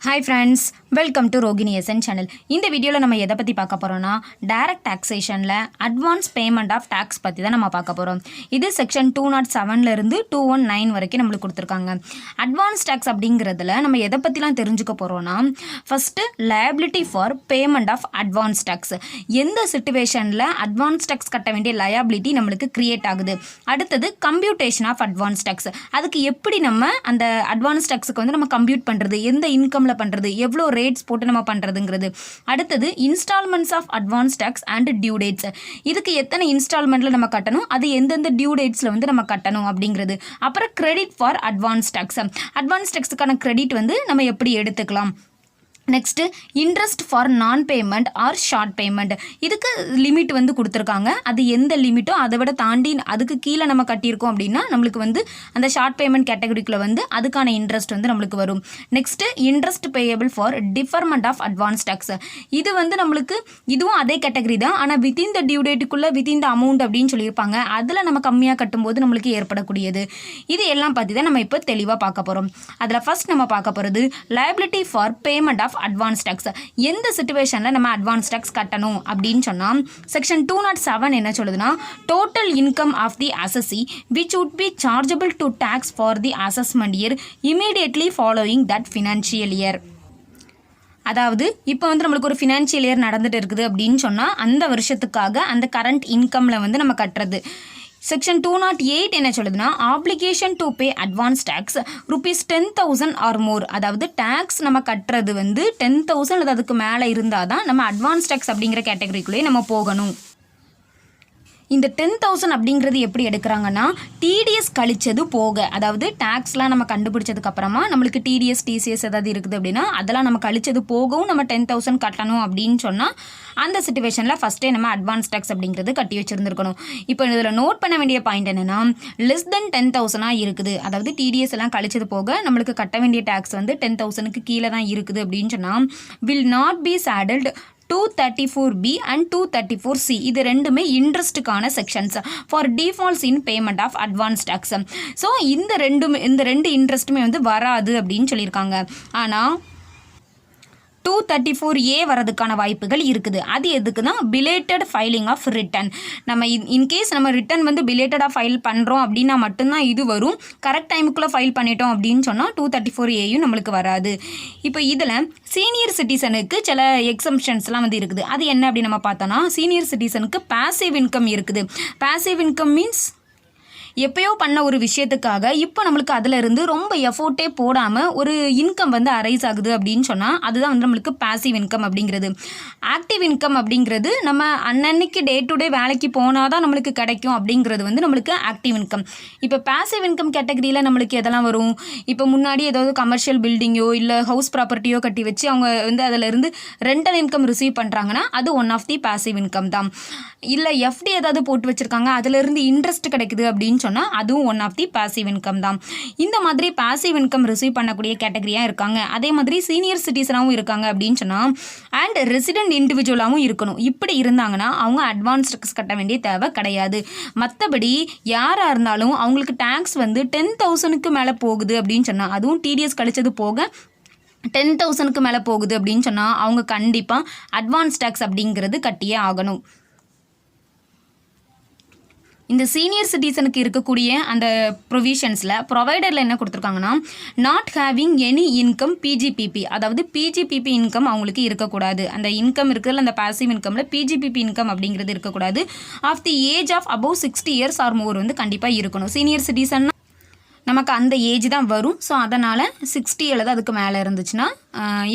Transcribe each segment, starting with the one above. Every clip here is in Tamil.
Hi friends, welcome to Rogini SN channel. இந்த வீடியோவில் நம்ம எதை பற்றி பார்க்க போகிறோம்னா டைரக்ட் டாக்ஸேஷனில் அட்வான்ஸ் பேமெண்ட் ஆஃப் டேக்ஸ் பற்றி தான் நம்ம பார்க்க போகிறோம். இது செக்ஷன் 207லேருந்து 219 வரைக்கும் நம்மளுக்கு கொடுத்துருக்காங்க. அட்வான்ஸ் டேக்ஸ் அப்படிங்கிறதுல நம்ம எதை பற்றிலாம் தெரிஞ்சுக்க போகிறோம்னா first liability for payment of advance tax. எந்த சிச்சுவேஷனில் அட்வான்ஸ் டேக்ஸ் கட்ட வேண்டிய லயபிலிட்டி நம்மளுக்கு கிரியேட் ஆகுது. அடுத்தது கம்ப்யூட்டேஷன் ஆஃப் அட்வான்ஸ் டேக்ஸ். அதுக்கு எப்படி நம்ம அந்த அட்வான்ஸ் டேக்ஸுக்கு வந்து நம்ம கம்ப்யூட் பண்ணுறது, எந்த இன்கமில் பண்ணுறது, எவ்வளோ ரேட்ஸ் போட்டு நம்ம பண்ணுறதுங்கிறது. அடுத்தது instalments of advance tax and due dates. இதுக்கு எத்தனை இன்ஸ்டால்மெண்ட்டில் நம்ம கட்டணும், அது எந்தெந்த டியூ டேட்ஸில் வந்து நம்ம கட்டணும் அப்படிங்கிறது. அப்புறம் credit for advance tax. Advance டேக்ஸுக்கான கிரெடிட் வந்து நம்ம எப்படி எடுத்துக்கலாம். Next interest for non payment or short payment. இதுக்கு லிமிட் வந்து கொடுத்துருக்காங்க. அது எந்த லிமிட்டோ அதை விட தாண்டி அதுக்கு கீழே நம்ம கட்டியிருக்கோம் அப்படின்னா நம்மளுக்கு வந்து அந்த ஷார்ட் பேமெண்ட் கேட்டகரிக்குள்ள வந்து அதுக்கான இன்ட்ரெஸ்ட் வந்து நம்மளுக்கு வரும். Next interest payable for deferment of advance tax. இது வந்து நம்மளுக்கு இதுவும் அதே கேட்டகரி தான், ஆனால் வித்தின் த டியூ டேட்டுக்குள்ளே வித்தின் த அமௌண்ட் அப்படின்னு சொல்லியிருப்பாங்க. அதில் நம்ம கம்மியாக கட்டும்போது நம்மளுக்கு ஏற்படக்கூடியது. இது எல்லாம் பற்றி தான் நம்ம இப்போ தெளிவாக பார்க்க போகிறோம். அதில் ஃபர்ஸ்ட் நம்ம பார்க்க போகிறது liability for payment of advance tax. எந்த சிச்சுவேஷனில் நம்ம அட்வான்ஸ் டேக்ஸ் கட்டணும் அப்படின்னு சொன்னால் செக்ஷன் 207 என்ன சொல்லுதுன்னா total income of the assessee which would be chargeable to tax for the assessment year immediately following that financial year. அதாவது இப்போ வந்து நம்மளுக்கு ஒரு ஃபினான்ஷியல் இயர் நடந்துட்டு இருக்குது அப்படின்னு சொன்னால் அந்த வருஷத்துக்காக அந்த கரண்ட் இன்கமில் வந்து நம்ம கட்டுறது. செக்ஷன் 208 என்ன சொல்லுதுன்னா application to pay advance tax ₹10,000 or more. அதாவது டேக்ஸ் நம்ம கட்டுறது வந்து 10,000 அதுக்கு மேலே இருந்தால் தான் நம்ம அட்வான்ஸ் டேக்ஸ் அப்படிங்கிற கேட்டகரிக்குள்ளேயே நம்ம போகணும். இந்த 10,000 அப்படிங்கிறது எப்படி எடுக்கிறாங்கன்னா டிடிஎஸ் கழிச்சது போக, அதாவது டேக்ஸ்லாம் நம்ம கண்டுபிடிச்சதுக்கப்புறமா நம்மளுக்கு டிடிஎஸ் டிசிஎஸ் ஏதாவது இருக்குது அப்படின்னா அதெல்லாம் நம்ம கழிச்சது போகவும் நம்ம 10,000 கட்டணும் அப்படின்னு சொன்னால் அந்த சிச்சுவேஷனில் ஃபஸ்ட்டே நம்ம அட்வான்ஸ் டேக்ஸ் அப்படிங்கிறது கட்டி வச்சுருந்துருக்கணும். இப்போ இதில் நோட் பண்ண வேண்டிய பாயிண்ட் என்னென்னா லெஸ் தென் 10,000 இருக்குது. அதாவது டிடிஎஸ் எல்லாம் கழிச்சது போக நம்மளுக்கு கட்ட வேண்டிய டேக்ஸ் வந்து 10,000க்கு கீழே தான் இருக்குது அப்படின்னு சொன்னால் will not be saddled 234B and 234C. இது ரெண்டுமே இன்ட்ரெஸ்ட்டுக்கான sections for defaults in payment of advance tax. So இந்த ரெண்டு இன்ட்ரெஸ்ட்டுமே வந்து வராது அப்படின்னு சொல்லியிருக்காங்க. ஆனால் 234A வரதுக்கான வாய்ப்புகள் இருக்குது. அது எதுக்குன்னா பிலேட்டட் ஃபைலிங் ஆஃப் ரிட்டன். நம்ம இன்கேஸ் நம்ம ரிட்டன் வந்து பிலேட்டடாக ஃபைல் பண்ணுறோம் அப்படின்னா மட்டும்தான் இது வரும். கரெக்ட் டைமுக்குள்ளே ஃபைல் பண்ணிட்டோம் அப்படின்னு சொன்னால் 234Aயும் நம்மளுக்கு வராது. இப்போ இதில் சீனியர் சிட்டிசனுக்கு சில எக்ஸம்ஷன்ஸ்லாம் வந்து இருக்குது. அது என்ன அப்படின்னு நம்ம பார்த்தோன்னா சீனியர் சிட்டிசனுக்கு பாசிவ் இன்கம் இருக்குது. பாசிவ் இன்கம் மீன்ஸ் எப்பயோ பண்ண ஒரு விஷயத்துக்காக இப்போ நம்மளுக்கு அதில் இருந்து ரொம்ப எஃபோர்ட்டே போடாமல் ஒரு இன்கம் வந்து அரைஸ் ஆகுது அப்படின்னு சொன்னால் அதுதான் வந்து நம்மளுக்கு பாசிவ் இன்கம் அப்படிங்கிறது. ஆக்டிவ் இன்கம் அப்படிங்கிறது நம்ம அன்னன்னைக்கு டே டு டே வேலைக்கு போனால் தான் நம்மளுக்கு கிடைக்கும் அப்படிங்கிறது வந்து நம்மளுக்கு ஆக்டிவ் இன்கம். இப்போ பாசிவ் இன்கம் கேட்டகரியில் நம்மளுக்கு எதெல்லாம் வரும், இப்போ முன்னாடி ஏதாவது கமர்ஷியல் பில்டிங்கோ இல்லை ஹவுஸ் ப்ராப்பர்ட்டியோ கட்டி வச்சு அவங்க வந்து அதில் இருந்து ரெண்டல் இன்கம் ரிசீவ் பண்ணுறாங்கன்னா அது one of the passive income தான். இல்லை எஃப்டி ஏதாவது போட்டு வச்சுருக்காங்க அதிலிருந்து இன்ட்ரெஸ்ட் கிடைக்குது அப்படின்னு சொன்னால் அதுவும் one of the passive income தான். இந்த மாதிரி பாசிவ் இன்கம் ரிசீவ் பண்ணக்கூடிய கேட்டகரியாக இருக்காங்க. அதே மாதிரி சீனியர் சிட்டிசனாகவும் இருக்காங்க அப்படின்னு சொன்னால் அண்ட் ரெசிடென்ட் இண்டிவிஜுவலாகவும் இருக்கணும். இப்படி இருந்தாங்கன்னா அவங்க அட்வான்ஸ் டேக்ஸ் கட்ட வேண்டிய தேவை கிடையாது. மற்றபடி யாராக இருந்தாலும் அவங்களுக்கு டேக்ஸ் வந்து 10,000க்கு மேலே போகுது அப்படின்னு சொன்னால் அதுவும் டிடிஎஸ் கழிச்சது போக 10,000க்கு மேலே போகுது அப்படின்னு சொன்னால் அவங்க கண்டிப்பாக அட்வான்ஸ் டேக்ஸ் அப்படிங்கிறது கட்டியே ஆகணும். இந்த சீனியர் சிட்டிசனுக்கு இருக்கக்கூடிய அந்த ப்ரொவிஷன்ஸில் ப்ரொவைடரில் என்ன கொடுத்துருக்காங்கன்னா not having any income PGBP, அதாவது பிஜிபிபி இன்கம் அவங்களுக்கு இருக்கக்கூடாது. அந்த இன்கம் இருக்கிறதுல அந்த பாசிவ் இன்கமில் பிஜிபிபி இன்கம் அப்படிங்கிறது இருக்கக்கூடாது. Of the age of above 60 years or more வந்து கண்டிப்பாக இருக்கணும். சீனியர் சிட்டிசன் நமக்கு அந்த ஏஜ் தான் வரும். ஸோ அதனால் 60 அல்லது அதுக்கு மேலே இருந்துச்சுன்னா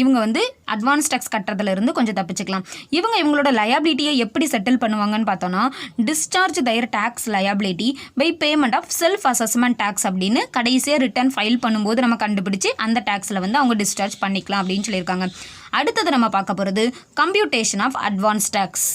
இவங்க வந்து அட்வான்ஸ் டேக்ஸ் கட்டுறதுலேருந்து கொஞ்சம் தப்பிச்சுக்கலாம். இவங்களோட லயபிலிட்டியை எப்படி செட்டில் பண்ணுவாங்கன்னு பார்த்தோன்னா discharge their tax liability by payment of self assessment tax அப்படின்னு கடைசியாக ரிட்டர்ன் ஃபைல் பண்ணும்போது நம்ம கண்டுபிடிச்சி அந்த டேக்ஸில் வந்து அவங்க டிஸ்சார்ஜ் பண்ணிக்கலாம் அப்படின்னு சொல்லியிருக்காங்க. அடுத்தது நம்ம பார்க்க போகிறது கம்ப்யூட்டேஷன் ஆஃப் அட்வான்ஸ் டேக்ஸ்.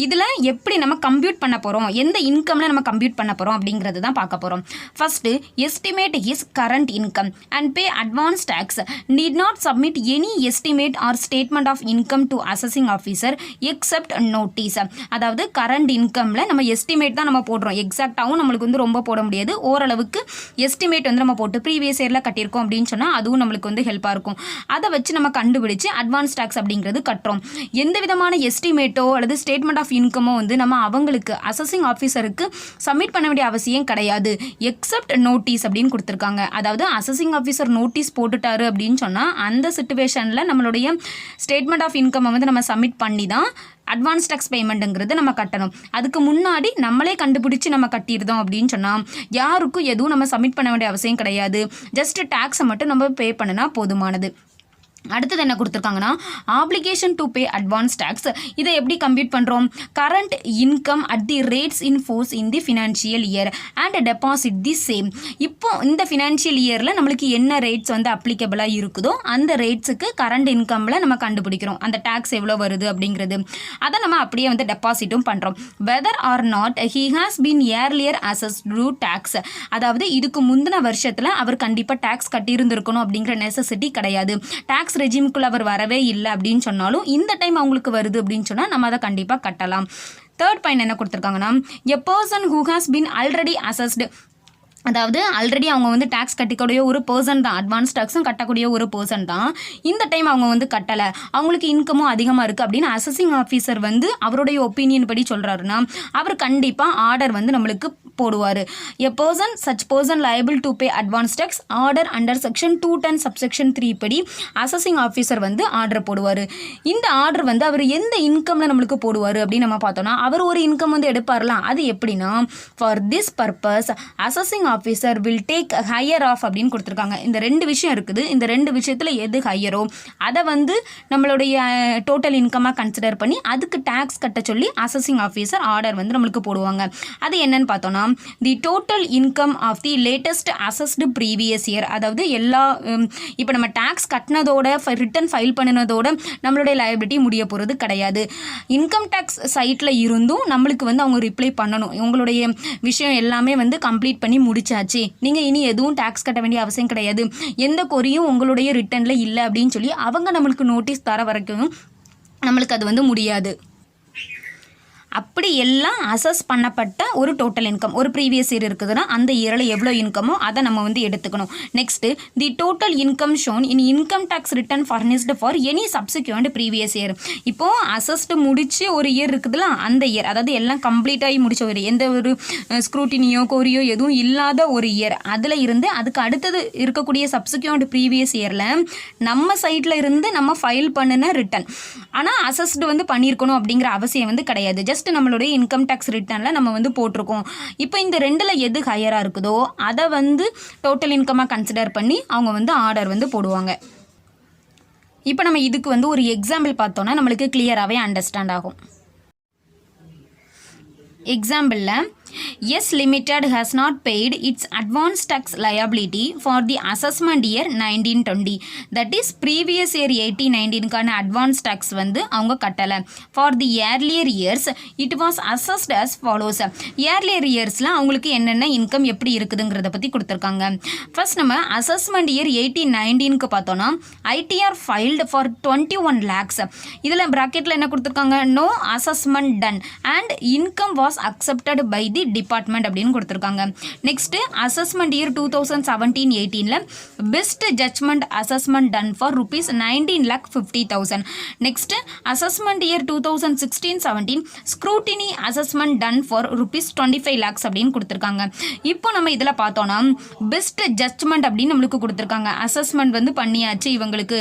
இதில் எப்படி நம்ம கம்ப்யூட் பண்ண போகிறோம், எந்த இன்கமில் நம்ம கம்ப்யூட் பண்ண போகிறோம் அப்படிங்கிறது தான் பார்க்க போகிறோம். First estimate is current income and pay advance tax need not submit any estimate or statement of income to assessing officer except notice. அதாவது கரண்ட் இன்கமில் நம்ம எஸ்டிமேட் தான் நம்ம போடுறோம், எக்ஸாக்டாகவும் நம்மளுக்கு வந்து ரொம்ப போட முடியாது, ஓரளவுக்கு எஸ்டிமேட் வந்து நம்ம போட்டு ப்ரீவியஸ் இயரில் கட்டியிருக்கோம் அப்படின்னு சொன்னால் அதுவும் நம்மளுக்கு வந்து ஹெல்ப்பாக இருக்கும். அதை வச்சு நம்ம கண்டுபிடிச்சு அட்வான்ஸ் டேக்ஸ் அப்படிங்கிறது கட்டுறோம். எந்த விதமான எஸ்டிமேட்டோ அல்லது ஸ்டேட்மெண்ட் ஆஃப் இன்கமோ வந்து நம்ம அவங்களுக்கு அசஸிங் ஆஃபீஸருக்கு சப்மிட் பண்ண வேண்டிய அவசியம் கிடையாது, எக்ஸப்ட் நோட்டீஸ் அப்படின்னு கொடுத்துருக்காங்க. அதாவது அசஸிங் ஆஃபீஸர் நோட்டீஸ் போட்டுட்டாரு அப்படின்னு சொன்னால் அந்த சிச்சுவேஷனில் நம்மளுடைய ஸ்டேட்மெண்ட் ஆஃப் இன்கம்மை வந்து நம்ம சப்மிட் பண்ணி தான் அட்வான்ஸ் டேக்ஸ் பேமெண்ட்டுங்கிறது நம்ம கட்டணும். அதுக்கு முன்னாடி நம்மளே கண்டுபிடிச்சி நம்ம கட்டியிருந்தோம் அப்படின்னு சொன்னால் யாருக்கும் எதுவும் நம்ம சப்மிட் பண்ண வேண்டிய அவசியம் கிடையாது, ஜஸ்ட் டேக்ஸை மட்டும் நம்ம பே பண்ணினா போதுமானது. அடுத்தது என்ன கொடுத்துருக்காங்கன்னா application to pay advance tax. இதை எப்படி கம்ப்யூட் பண்ணுறோம்? Current income at the rates in force in the financial year and deposit the same. இப்போ இந்த ஃபினான்ஷியல் இயரில் நம்மளுக்கு என்ன ரேட்ஸ் வந்து அப்ளிகபிளாக இருக்குதோ அந்த ரேட்ஸுக்கு கரண்ட் இன்கமில் நம்ம கண்டுபிடிக்கிறோம் அந்த டேக்ஸ் எவ்வளோ வருது அப்படிங்கிறது. அதை நம்ம அப்படியே வந்து டெபாசிட்டும் பண்ணுறோம். Whether or not he has been earlier assess to tax. அதாவது இதுக்கு முந்தின வருஷத்தில் அவர் கண்டிப்பாக டேக்ஸ் கட்டியிருந்திருக்கணும் அப்படிங்கிற நெசசிட்டி கிடையாது. டேக்ஸ் ரெஜிமுக்குள்ள அவர் வரவே இல்லை அப்படின்னு சொன்னாலும் இந்த டைம் அவங்களுக்கு வருது அப்படின்னு சொன்னால் நம்ம அதை கண்டிப்பாக கட்டலாம். தேர்ட் பாயிண்ட் என்ன கொடுத்துருக்காங்கன்னா a person who has been already assessed. அதாவது ஆல்ரெடி அவங்க வந்து டேக்ஸ் கட்டிக்கூடிய ஒரு பர்சன் தான், அட்வான்ஸ் டேக்ஸும் கட்டக்கூடிய ஒரு பர்சன் தான். இந்த டைம் அவங்க வந்து கட்டலை, அவங்களுக்கு இன்கமும் அதிகமாக இருக்குது அப்படின்னு அசஸிங் ஆஃபீஸர் வந்து அவருடைய ஒப்பீனியன் படி சொல்கிறாருன்னா அவர் கண்டிப்பாக ஆர்டர் வந்து நம்மளுக்கு போடுவார். A person such person liable to pay advance tax order under section 210 subsection 3 படி அசஸிங் ஆஃபீஸர் வந்து ஆர்டர் போடுவார். இந்த ஆர்டர் வந்து அவர் எந்த இன்கமில் நம்மளுக்கு போடுவார் அப்படின்னு நம்ம பார்த்தோன்னா அவர் ஒரு இன்கம் வந்து எடுப்பார்லாம். அது எப்படின்னா for this purpose assessing officer will take higher of அப்படின்னு கொடுத்துருக்காங்க. இந்த ரெண்டு விஷயம் இருக்குது, இந்த ரெண்டு விஷயத்தில் எது ஹையரோ அதை வந்து நம்மளுடைய டோட்டல் இன்கமாக கன்சிடர் பண்ணி அதுக்கு டேக்ஸ் கட்ட சொல்லி அசஸிங் ஆஃபீஸர் ஆர்டர் வந்து நம்மளுக்கு போடுவாங்க. அது என்னன்னு பார்த்தோன்னா the total income of the latest assessed previous year. அதாவது எல்லா இப்போ நம்ம டேக்ஸ் கட்டினதோட ரிட்டர்ன் ஃபைல் பண்ணினதோட நம்மளுடைய லைபிலிட்டி முடிய போகிறது கிடையாது. இன்கம் டேக்ஸ் சைட்டில் இருந்தும் நம்மளுக்கு வந்து அவங்க ரிப்ளை பண்ணணும், உங்களுடைய விஷயம் எல்லாமே வந்து கம்ப்ளீட் பண்ணி முடிச்சாச்சு, நீங்கள் இனி எதுவும் டேக்ஸ் கட்ட வேண்டிய அவசியம் கிடையாது, எந்த கொரியும் உங்களுடைய ரிட்டர்னில் இல்லை அப்படின்னு சொல்லி அவங்க நம்மளுக்கு நோட்டீஸ் தர வரைக்கும் நம்மளுக்கு அது வந்து முடியாது. அப்படி எல்லாம் அசஸ் பண்ணப்பட்ட ஒரு டோட்டல் இன்கம் ஒரு ப்ரீவியஸ் இயர் இருக்குதுன்னா அந்த இயரில் எவ்வளோ இன்கமோ அதை நம்ம வந்து எடுத்துக்கணும். Next the total income shown in income tax return furnished for any subsequent previous year. இப்போது அசஸ்டு முடிச்சு ஒரு இயர் இருக்குதுல்ல அந்த இயர், அதாவது எல்லாம் கம்ப்ளீட்டாகி முடிச்ச ஒரு எந்த ஒரு ஸ்க்ரூட்டினியோ கோரியோ எதுவும் இல்லாத ஒரு இயர், அதில் இருந்து அதுக்கு அடுத்தது இருக்கக்கூடிய சப்சிக்வெண்ட் ப்ரீவியஸ் இயரில் நம்ம சைட்டில் இருந்து நம்ம ஃபைல் பண்ணின ரிட்டர்ன் ஆனால் அசஸ்டு வந்து பண்ணியிருக்கணும் அப்படிங்கிற அவசியம் வந்து கிடையாது. ஜஸ்ட் நம்மளுடைய இன்கம் டேக்ஸ் ரிட்டர்னில் நம்ம வந்து போட்டிருக்கோம். இப்போ இந்த ரெண்டில் எது ஹையராக இருக்குதோ அதை வந்து டோட்டல் இன்கமாக கன்சிடர் பண்ணி அவங்க வந்து ஆர்டர் வந்து போடுவாங்க. இப்போ நம்ம இதுக்கு வந்து ஒரு எக்ஸாம்பிள் பார்த்தோன்னா நம்மளுக்கு கிளியராகவே அண்டர்ஸ்டாண்ட் ஆகும். எக்ஸாம்பிளில் S limited has not paid its advance tax liability for the assessment year 1920. That is previous year 1819க்கான அட்வான்ஸ் டேக்ஸ் வந்து அவங்க கட்டலை. For the earlier years it was assessed as follows. Earlier இயர்ஸில் அவங்களுக்கு என்னென்ன இன்கம் எப்படி இருக்குதுங்கிறத பற்றி கொடுத்துருக்காங்க. ஃபர்ஸ்ட் நம்ம அசஸ்மெண்ட் இயர் 1819க்கு பார்த்தோன்னா ஐடிஆர் ஃபைல்டு ஃபார் 21 lakhs. இதில் ப்ராக்கெட்டில் என்ன கொடுத்துருக்காங்க, no assessment done and income was accepted by the department அப்படின்னு கொடுத்துருக்காங்க. நெக்ஸ்ட் அசஸ்மெண்ட் இயர் 2017-18ல best judgement assessment done for rupees 19,50,000. Next assessment year 2016-17 scrutiny assessment done for rupees 25 lakhs அப்படின்னு கொடுத்துருக்காங்க. இப்போ நம்ம இதில் பார்த்தோன்னா பெஸ்ட் ஜட்ஜ்மெண்ட் அப்படின்னு நம்மளுக்கு கொடுத்துருக்காங்க. அசஸ்மெண்ட் வந்து பண்ணியாச்சு இவங்களுக்கு,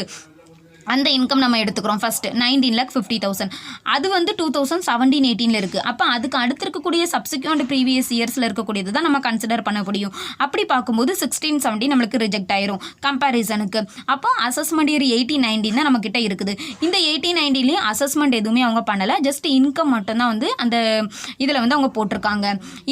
அந்த இன்கம் நம்ம எடுத்துக்கிறோம். ஃபஸ்ட்டு 19,50,000 அது வந்து 2017-18ல் இருக்குது. அப்போ அதுக்கு அடுத்து இருக்கக்கூடிய சப்சிக்வெண்ட் ப்ரீவியஸ் இயர்ஸில் இருக்கக்கூடியது தான் நம்ம கன்சிடர் பண்ண முடியும். அப்படி பார்க்கும்போது 16-17 நம்மளுக்கு ரிஜெக்ட் ஆயிரும் கம்பேரிசனுக்கு. அப்போ அசஸ்மெண்ட் இயர் 18-19 தான் நம்மக்கிட்ட இருக்குது. இந்த 18-19லேயும் அசஸ்மெண்ட் எதுவுமே அவங்க பண்ணலை, ஜஸ்ட் இன்கம் மட்டும்தான் வந்து அந்த இதில் வந்து அவங்க போட்டிருக்காங்க.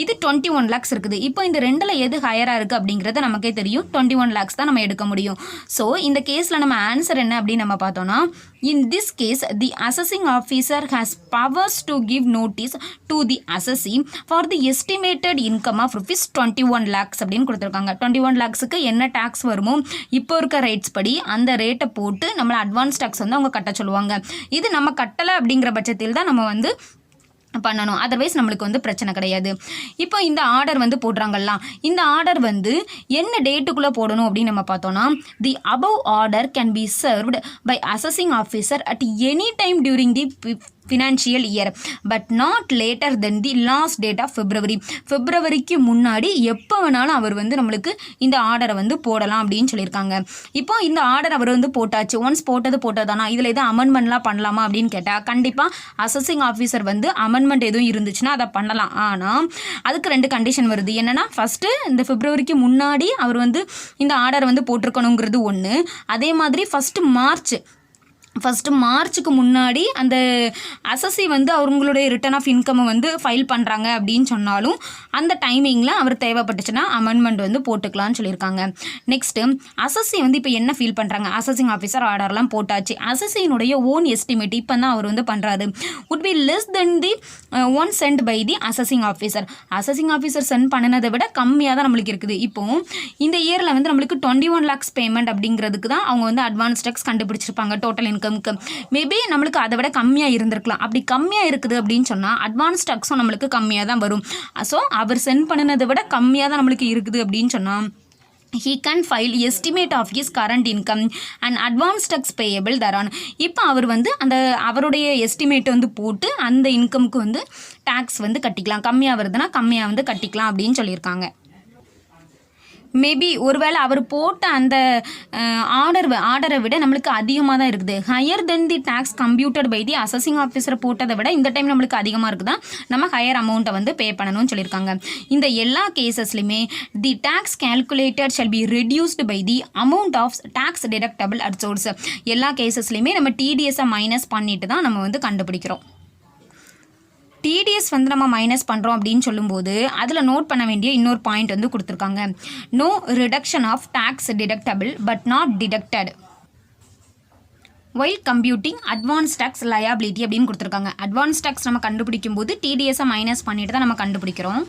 இது 21 lakhs இருக்குது. இப்போ இந்த ரெண்டில் எது ஹையராக இருக்குது அப்படிங்கிறது நமக்கே தெரியும், 21 lakhs தான் நம்ம எடுக்க முடியும். ஸோ இந்த கேஸில் நம்ம ஆன்சர் என்ன அப்படின்னு நம்ம பார்த்தோம்னா in this case the assessing officer has powers to give notice to the assessee for the estimated income of rupees 21 lakhs அப்படின்னு கொடுத்துருக்காங்க. 21 lakhsக்கு என்ன டேக்ஸ் வருமோ இப்போ இருக்க ரேட்ஸ் படி அந்த ரேட்டை போட்டு நம்மளை அட்வான்ஸ் டேக்ஸ் வந்து அவங்க கட்ட சொல்லுவாங்க. இது நம்ம கட்டலை அப்படிங்கிற பட்சத்தில் தான் நம்ம வந்து பண்ணணும். அதர்வைஸ் நம்மளுக்கு வந்து பிரச்சனை கிடையாது. இப்போ இந்த ஆர்டர் வந்து போடுறாங்கல்ல, இந்த ஆர்டர் வந்து என்ன டேட்டுக்குள்ளே போடணும் அப்படின்னு நம்ம பார்த்தோம்னா the above order can be served by assessing officer at any time during the financial year but not later than the last date of பிப்ரவரிக்கு முன்னாடி எப்போ வேணாலும் அவர் வந்து நம்மளுக்கு இந்த ஆர்டரை வந்து போடலாம் அப்படின்னு சொல்லியிருக்காங்க. இப்போ இந்த ஆர்டர் அவர் வந்து போட்டாச்சு, ஒன்ஸ் போட்டதானா இதில் எதுவும் அமெண்ட்மெண்ட்லாம் பண்ணலாமா அப்படின்னு கேட்டால் கண்டிப்பாக அசஸிங் ஆஃபீஸர் வந்து அமெண்ட்மெண்ட் எதுவும் இருந்துச்சுன்னா அதை பண்ணலாம். ஆனால் அதுக்கு 2 கண்டிஷன் வருது. என்னென்னா ஃபஸ்ட்டு இந்த பிப்ரவரிக்கு முன்னாடி அவர் வந்து இந்த ஆர்டர் வந்து போட்டிருக்கணுங்கிறது ஒன்று. அதே மாதிரி ஃபஸ்ட்டு மார்ச்சுக்கு முன்னாடி அந்த அசஸி வந்து அவங்களுடைய ரிட்டர்ன் ஆஃப் இன்கம்மை வந்து ஃபைல் பண்ணுறாங்க அப்படின்னு சொன்னாலும் அந்த டைமிங்கில் அவர் தேவைப்பட்டுச்சுன்னா அமெண்ட்மெண்ட் வந்து போட்டுக்கலாம்னு சொல்லியிருக்காங்க. நெக்ஸ்ட்டு அசஸி வந்து இப்போ என்ன ஃபீல் பண்ணுறாங்க, அசஸிங் ஆஃபீஸர் ஆர்டர்லாம் போட்டாச்சு, அசஸியினுடைய ஓன் எஸ்டிமேட் இப்போ தான் அவர் வந்து பண்ணுறாரு would be less than the one sent by the assessing officer. Assessing officer sent பண்ணினதை விட கம்மியாக தான் நம்மளுக்கு இருக்குது. இப்போது இந்த இயரில் வந்து நம்மளுக்கு 21 lakhs பேமெண்ட் அப்படிங்கிறதுக்கு தான் அவங்க வந்து அட்வான்ஸ் டேக்ஸ் கண்டுபிடிச்சிருப்பாங்க டோட்டல் இன்கம்க்கு. மேபி நம்மளுக்கு அதை விட கம்மியாக இருந்திருக்கலாம். அப்படி கம்மியாக இருக்குது அப்படின்னு சொன்னால் அட்வான்ஸ் டேக்ஸும் நம்மளுக்கு கம்மியாக தான் வரும். ஸோ அவர் சென்ட் பண்ணினதை விட கம்மியாக தான் நம்மளுக்கு இருக்குது அப்படின்னு சொன்னால் he can file estimate of his current income and advance tax payable thereon. இப்போ அவர் வந்து அந்த அவருடைய எஸ்டிமேட் வந்து போட்டு அந்த இன்கம்க்கு வந்து டேக்ஸ் வந்து கட்டிக்கலாம், கம்மியாக வருதுன்னா கம்மியாக வந்து கட்டிக்கலாம் அப்படின்னு சொல்லியிருக்காங்க. மேபி ஒருவேளை அவர் போட்ட அந்த ஆர்டரை விட நம்மளுக்கு அதிகமாக தான் இருக்குது. Higher than the tax computed by the assessing officer போட்டதை விட இந்த டைம் நம்மளுக்கு அதிகமாக இருக்குதா, நம்ம ஹையர் அமௌண்ட்டை வந்து பே பண்ணணும்னு சொல்லியிருக்காங்க. இந்த எல்லா கேசஸ்லையுமே the tax calculated shall be reduced by the amount of tax deductible at source. எல்லா கேசஸ்லையுமே நம்ம டிடிஎஸை மைனஸ் பண்ணிட்டு தான் நம்ம வந்து கண்டுபிடிக்கிறோம். டிடிஎஸ் வந்து நம்ம மைனஸ் பண்ணுறோம் அப்படின்னு சொல்லும்போது அதில் நோட் பண்ண வேண்டிய இன்னொரு பாயிண்ட் வந்து கொடுத்துருக்காங்க. No reduction of tax deductible but not deducted while computing advance tax liability அப்படின்னு கொடுத்துருக்காங்க. அட்வான்ஸ் டேக்ஸ் நம்ம கண்டுபிடிக்கும் போது டிடிஎஸை மைனஸ் பண்ணிட்டு தான் நம்ம கண்டுபிடிக்கிறோம்.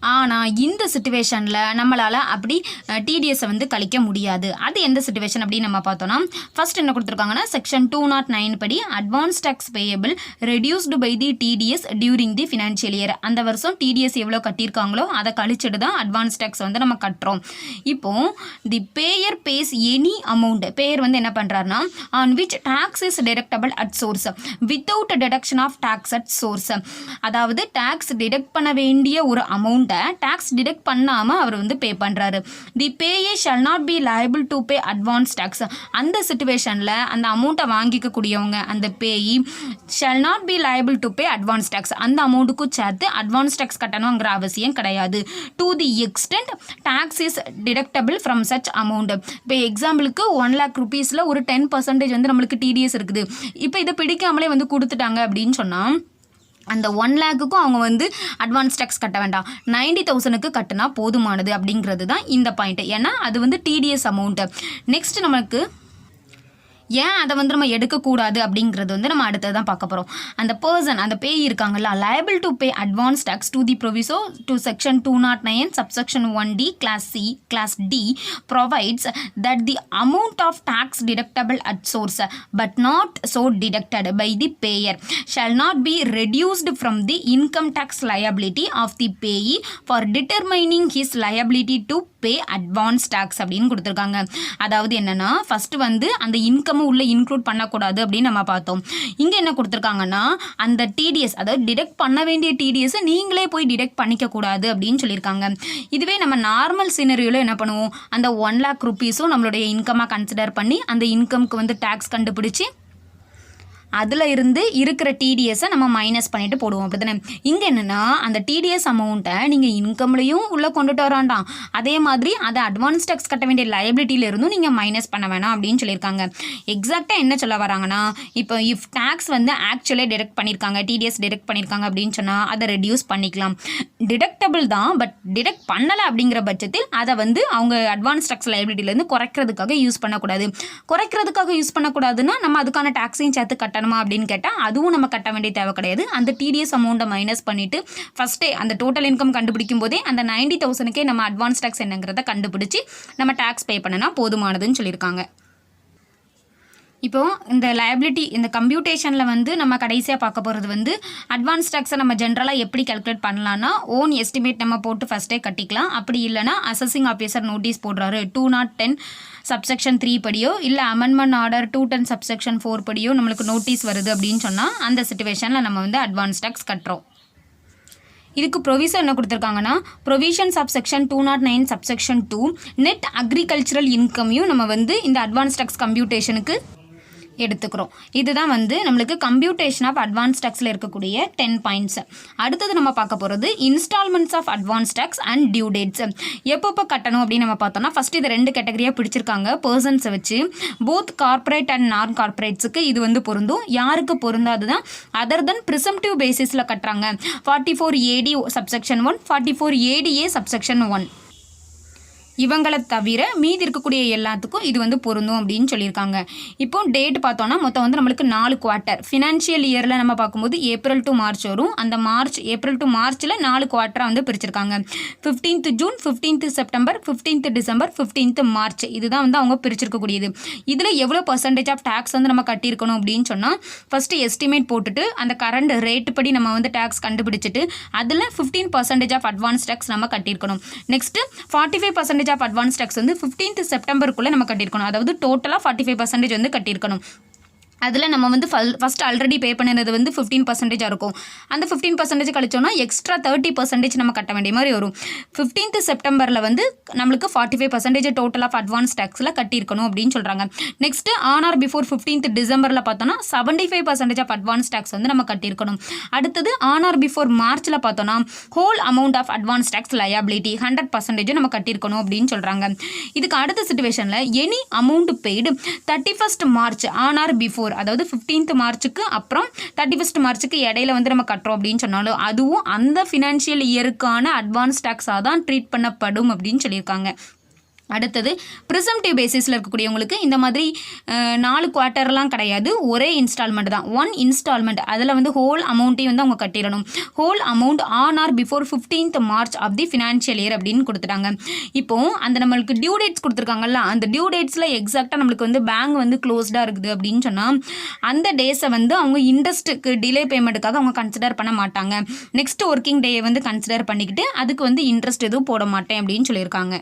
ஆனால் இந்த சிச்சுவேஷனில் நம்மளால் அப்படி டிடிஎஸை வந்து கழிக்க முடியாது. அது எந்த சிச்சுவேஷன் அப்படின்னு நம்ம பார்த்தோன்னா ஃபர்ஸ்ட் என்ன கொடுத்துருக்காங்கன்னா செக்ஷன் 209 படி advance tax payable reduced by the TDS during the financial year. அந்த வருஷம் டிடிஎஸ் எவ்வளோ கட்டியிருக்காங்களோ அதை கழிச்சிட்டு தான் அட்வான்ஸ் டேக்ஸ் வந்து நம்ம கட்டுறோம். இப்போது the payer pays any amount, payer வந்து என்ன பண்ணுறாருன்னா on which tax is deductible at source without deduction of tax at source. அதாவது டேக்ஸ் டிடக்ட் பண்ண வேண்டிய ஒரு அமௌண்ட் டாக்ஸ் டிடெக்ட் பண்ணாமல் அவர் வந்து பே பண்ணுறாரு. The payee shall not be liable to pay advance tax. அந்த சிச்சுவேஷனில் அந்த அமௌண்ட்டை வாங்கிக்கக்கூடியவங்க அந்த payee shall not be liable to pay advance tax. அந்த அமௌண்ட்டுக்கும் சேர்த்து அட்வான்ஸ் டேக்ஸ் கட்டணுங்கிற அவசியம் கிடையாது. To the extent tax is deductible from such amount. இப்போ எக்ஸாம்பிளுக்கு 1 lakh rupeesல ஒரு 10% வந்து நம்மளுக்கு டிடிஎஸ் இருக்குது. இப்போ இதை பிடிக்காமலே வந்து கொடுத்துட்டாங்க அப்படின்னு சொன்னால் அந்த 1 lakhக்கும் அவங்க வந்து அட்வான்ஸ் டேக்ஸ் கட்ட வேண்டாம், 90,000க்கு கட்டினா போதுமானது அப்படிங்கிறது தான் இந்த பாயிண்ட். ஏன்னா அது வந்து டிடிஎஸ் அமௌண்ட்டு. நெக்ஸ்ட் நமக்கு ஏன் அதை வந்து நம்ம எடுக்கக்கூடாது அப்படிங்கிறது வந்து நம்ம அடுத்தது தான் பார்க்க போகிறோம். அந்த பர்சன் அந்த பே இருக்காங்கல்ல liable to pay advance tax to the proviso to section 209 subsection 1D class C class D provides that the amount of tax deductible at source but not so deducted by the payer shall not be reduced from the income tax liability of the payee for determining his liability to pay advance tax அப்படின்னு கொடுத்துருக்காங்க. அதாவது என்னன்னா ஃபர்ஸ்ட் வந்து அந்த இன்கம் உள்ள இன்க்ளூட் பண்ணக்கூடாது அப்படின்னு நம்ம பார்த்தோம். இங்கே என்ன கொடுத்துருக்காங்கன்னா அந்த டிடிஎஸ் அதாவது டிடெக்ட் பண்ண வேண்டிய டிடிஎஸ் நீங்களே போய் டிடெக்ட் பண்ணிக்க கூடாது அப்படின்னு சொல்லியிருக்காங்க. இதுவே நம்ம நார்மல் சினரியோவில் என்ன பண்ணுவோம், அந்த 1 lakh rupeesம் நம்மளுடைய இன்கமாக கன்சிடர் பண்ணி அந்த இன்கம்க்கு வந்து டேக்ஸ் கண்டுபிடிச்சி அதில் இருந்து இருக்கிற டிடிஎஸை நம்ம மைனஸ் பண்ணிட்டு போடுவோம். அப்படி தானே? இங்கே என்னென்னா அந்த டிடிஎஸ் அமௌண்ட்டை நீங்கள் இன்கம்லையும் உள்ளே கொண்டுட்டு வராண்டாம், அதே மாதிரி அதை அட்வான்ஸ் டேக்ஸ் கட்ட வேண்டிய லைபிலிட்டியிலிருந்தும் நீங்கள் மைனஸ் பண்ண வேணாம் அப்படின்னு சொல்லியிருக்காங்க. எக்ஸாக்டாக என்ன சொல்ல வராங்கன்னா, இப்போ இஃப் டேக்ஸ் வந்து ஆக்சுவலே டிடெக்ட் பண்ணியிருக்காங்க, டிடிஎஸ் டிடெக்ட் பண்ணியிருக்காங்க அப்படின்னு சொன்னால் அதை ரெடியூஸ் பண்ணிக்கலாம். டிடெக்டபிள் தான், பட் டிடெக்ட் பண்ணலை அப்படிங்கிற பட்சத்தில் அதை வந்து அவங்க அட்வான்ஸ் டேக்ஸ் லைபிலிட்டியிலேருந்து குறைக்கிறதுக்காக யூஸ் பண்ணக்கூடாது. குறைக்கிறதுக்காக யூஸ் பண்ணக்கூடாதுன்னா நம்ம அதுக்கான டேக்ஸையும் சேர்த்து கட்டணுமா அப்படின்னு கேட்டால் அதுவும் நம்ம கட்ட வேண்டிய தேவை கிடையாது. அந்த டிடிஎஸ் அமௌண்ட்டை மைனஸ் பண்ணிவிட்டு ஃபஸ்ட்டே அந்த டோட்டல் இன்கம் கண்டுபிடிக்கும் போதே அந்த 90,000க்கே நம்ம அட்வான்ஸ் டேக்ஸ் என்னங்கிறத கண்டுபிடிச்சி நம்ம டேக்ஸ் பே பண்ணனா போதுமானதுன்னு சொல்லியிருக்காங்க. இப்போது இந்த லயபிலிட்டி இந்த கம்ப்யூட்டேஷனில் வந்து நம்ம கடைசியாக பார்க்க போகிறது வந்து அட்வான்ஸ் டேக்ஸை நம்ம ஜென்ரலாக எப்படி கால்குலேட் பண்ணலான்னா ஓன் எஸ்டிமேட் நம்ம போட்டு ஃபஸ்ட்டே கட்டிக்கலாம். அப்படி இல்லைனா அசஸிங் ஆஃபீஸர் நோட்டீஸ் போடுறாரு 210 சப்செக்ஷன் 3 படியோ இல்லை அமெண்ட்மெண்ட் ஆர்டர் 210 சப்செக்ஷன் 4 படியோ நம்மளுக்கு நோட்டீஸ் வருது அப்படின்னு சொன்னால் அந்த சிச்சுவேஷனில் நம்ம வந்து அட்வான்ஸ் டேக்ஸ் கட்டுறோம். இதுக்கு ப்ரொவிஷன் என்ன கொடுத்துருக்காங்கன்னா, provisions of section 209 subsection 2 net agricultural இன்கமையும் நம்ம வந்து இந்த அட்வான்ஸ் டேக்ஸ் கம்ப்யூட்டேஷனுக்கு எடுத்துக்கிறோம். இதுதான் வந்து நம்மளுக்கு கம்ப்யூட்டேஷன் ஆஃப் அட்வான்ஸ் டேக்ஸில் இருக்கக்கூடிய 10 பாயிண்ட்ஸ். அடுத்தது நம்ம பார்க்க போகிறது instalments of advance tax and due dates. எப்பப்போ கட்டணும் அப்படின்னு நம்ம பார்த்தோம்னா, ஃபஸ்ட் இது 2 கேட்டகரியாக பிடிச்சிருக்காங்க பர்சன்ஸை வச்சு. போத் கார்ப்பரேட் அண்ட் நான் கார்ப்பரேட்ஸுக்கு இது வந்து பொருந்தும். யாருக்கு பொருந்தாதுதான் அதர் தென் ப்ரிசம்டிவ் பேசிஸில் கட்டுறாங்க. 44 AD சப்செக்ஷன் 1, 44 ADA சப்செக்ஷன் 1 இவங்களை தவிர மீதி இருக்கக்கூடிய எல்லாத்துக்கும் இது வந்து பொருந்தும் அப்படின்னு சொல்லியிருக்காங்க. இப்போ டேட் பார்த்தோன்னா மொத்தம் வந்து நம்மளுக்கு 4 குவார்ட்டர் ஃபினான்ஷியல் இயரில் நம்ம பார்க்கும்போது ஏப்ரல் டு மார்ச் வரும். அந்த ஏப்ரல் டு மார்ச்சில் 4 குவார்ட்டராக வந்து பிரிச்சிருக்காங்க. 15th June, 15th September, 15th December, 15th March. இதுதான் வந்து அவங்க பிரிச்சிருக்கக்கூடியது. இதில் எவ்வளோ பர்சன்டேஜ் ஆஃப் டேக்ஸ் வந்து நம்ம கட்டியிருக்கணும் அப்படின்னு சொன்னால் ஃபஸ்ட்டு எஸ்டிமேட் போட்டுட்டு அந்த கரண்ட் ரேட்டு படி நம்ம வந்து டேக்ஸ் கண்டுபிடிச்சிட்டு அதில் 15% ஆஃப் அட்வான்ஸ் டேக்ஸ் நம்ம கட்டியிருக்கணும். நெக்ஸ்ட்டு 45% ஆஃப் அட்வான்ஸ் டேக்ஸ் வந்து 15th செப்டம்பருக்குள்ளே நம்ம கட்டியிருக்கணும். அதாவது டோட்டலாக 45% வந்து கட்டியிருக்கணும். அதில் நம்ம வந்து ஃபஸ்ட் ஆல்ரெடி பே பண்ணினது வந்து 15% இருக்கும். அந்த 15% கழிச்சோன்னா எக்ஸ்ட்ரா 30% நம்ம கட்ட வேண்டிய மாதிரி வரும். 15th செப்டம்பரில் வந்து நம்மளுக்கு 45% டோட்டல் ஆஃப் அட்வான்ஸ் டேக்ஸில் கட்டியிருக்கணும் அப்படின்னு சொல்கிறாங்க. Next on or before 15th டிசம்பரில் பார்த்தோன்னா 75% ஆஃப் அட்வான்ஸ் டேக்ஸ் வந்து நம்ம கட்டியிருக்கணும். அடுத்தது ஆன் ஆர் பிஃபோர் மார்ச்சில் பார்த்தோன்னா whole amount of advance tax liability 100% நம்ம கட்டியிருக்கணும் அப்படின்னு சொல்கிறாங்க. இதுக்கு அடுத்த சிச்சுவேஷனில் any amount paid 31st March on or before, அதாவது 15th மார்ச்சுக்கு அப்புறம் 31st மார்ச்சுக்கு இடையில வந்து நம்ம கட்டுறோம் அப்படின்னு சொன்னாலும் அதுவும் அந்த ஃபினான்ஷியல் இயருக்கான அட்வான்ஸ் டேக்ஸாக தான் ட்ரீட் பண்ணப்படும் அப்படின்னு சொல்லியிருக்காங்க. அடுத்தது ப்ரிசம்டிவ் பேசிஸில் இருக்கக்கூடியவங்களுக்கு இந்த மாதிரி 4 குவார்ட்டர்லாம் கிடையாது, ஒரே இன்ஸ்டால்மெண்ட் தான், 1 இன்ஸ்டால்மெண்ட். அதில் வந்து ஹோல் அமௌண்ட்டையும் வந்து அவங்க கட்டிடணும். Whole amount on or before 15th March of the financial year அப்படின்னு கொடுத்துட்டாங்க. இப்போது அந்த நம்மளுக்கு டியூ டேட்ஸ் கொடுத்துருக்காங்கல்ல, அந்த டியூ டேட்ஸில் எக்ஸாக்டாக நம்மளுக்கு வந்து பேங்க் வந்து க்ளோஸ்டாக இருக்குது அப்படின்னு சொன்னால் அந்த டேஸை வந்து அவங்க இன்ட்ரெஸ்ட்டுக்கு டிலே பேமெண்ட்டுக்காக அவங்க கன்சிடர் பண்ண மாட்டாங்க. நெக்ஸ்ட் ஒர்க்கிங் டே வந்து கன்சிடர் பண்ணிக்கிட்டு அதுக்கு வந்து இன்ட்ரெஸ்ட் எதுவும் போட மாட்டேன் அப்படின்னு சொல்லியிருக்காங்க.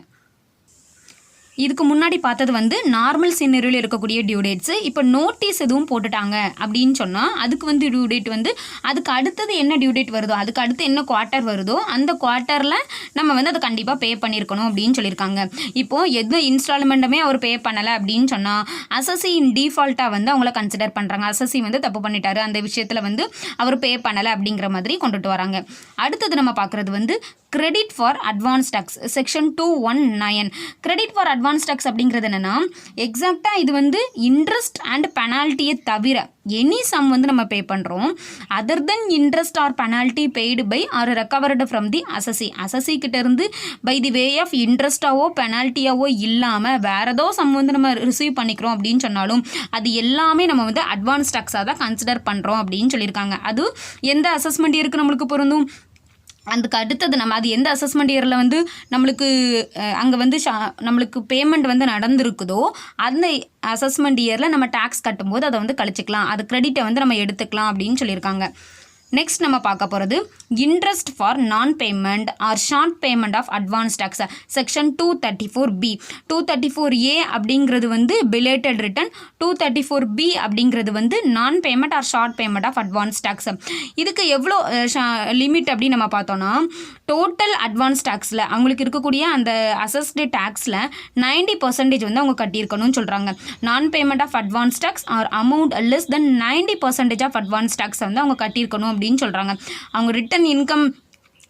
இதுக்கு முன்னாடி பார்த்தது வந்து நார்மல் சினரியில் இருக்கக்கூடிய டியூ டேட்ஸு. இப்போ நோட்டீஸ் எதுவும் போட்டுட்டாங்க அப்படின்னு சொன்னால் அதுக்கு வந்து டியூ டேட் வந்து அதுக்கு அடுத்தது என்ன டியூ டேட் வருதோ, அதுக்கு அடுத்து என்ன குவார்ட்டர் வருதோ அந்த குவார்ட்டரில் நம்ம வந்து அதை கண்டிப்பாக பே பண்ணியிருக்கணும் அப்படின்னு சொல்லியிருக்காங்க. இப்போது எது இன்ஸ்டால்மெண்ட்டுமே அவர் பே பண்ணலை அப்படின்னு சொன்னால் அசஸி இன் டிஃபால்ட்டாக வந்து அவங்கள கன்சிடர் பண்ணுறாங்க. அசஸி வந்து தப்பு பண்ணிட்டாரு, அந்த விஷயத்தில் வந்து அவர் பே பண்ணலை அப்படிங்கிற மாதிரி கொண்டுட்டு வராங்க. அடுத்தது நம்ம பார்க்குறது வந்து credit for advance tax section 219. Credit for advance tax அப்படிங்கிறது என்னென்னா எக்ஸாக்டாக இது வந்து இன்ட்ரெஸ்ட் அண்ட் பெனால்ட்டியை தவிர எனி சம் வந்து நம்ம பே பண்ணுறோம் other than interest or penalty paid by or recovered from the assessee கிட்டேருந்து பை தி வே ஆஃப் இன்ட்ரெஸ்ட்டாவோ பெனால்ட்டியாவோ இல்லாமல் வேறு ஏதோ சம் வந்து நம்ம ரிசீவ் பண்ணிக்கிறோம் அப்படின்னு சொன்னாலும் அது எல்லாமே நம்ம வந்து அட்வான்ஸ் டேக்ஸாக தான் கன்சிடர் பண்ணுறோம் அப்படின்னு சொல்லியிருக்காங்க. அது எந்த அசஸ்மெண்ட் இயருக்கு நம்மளுக்கு பொருந்தும், அதுக்கு அடுத்தது நம்ம அது எந்த அசஸ்மெண்ட் இயரில் வந்து நம்மளுக்கு அங்கே வந்து நம்மளுக்கு பேமெண்ட் வந்து நடந்திருக்குதோ அந்த அசஸ்மெண்ட் இயரில் நம்ம டேக்ஸ் கட்டும்போது அதை வந்து கழிச்சிக்கலாம், அது கிரெடிட்டை வந்து நம்ம எடுத்துக்கலாம் அப்படின்னு சொல்லியிருக்காங்க. நெக்ஸ்ட் நம்ம பார்க்க போகிறது interest for non payment or short payment of advance tax section 234B 234A அப்படிங்கிறது வந்து பிலேட்டட் ரிட்டர்ன் 234B அப்படிங்கிறது வந்து non payment or short payment of advance tax இதுக்கு எவ்வளோ லிமிட் அப்படின்னு நம்ம பார்த்தோன்னா டோட்டல் அட்வான்ஸ் டேக்ஸில் அவங்களுக்கு இருக்கக்கூடிய அந்த அசஸ்டு டேக்ஸில் 90% வந்து அவங்க கட்டியிருக்கணும்னு சொல்கிறாங்க non payment of advance tax or amount less than 90% of advance tax வந்து அவங்க கட்டியிருக்கணும் அப்படின்னு சொல்கிறாங்க அவங்க ரிட்டன் இன்கம்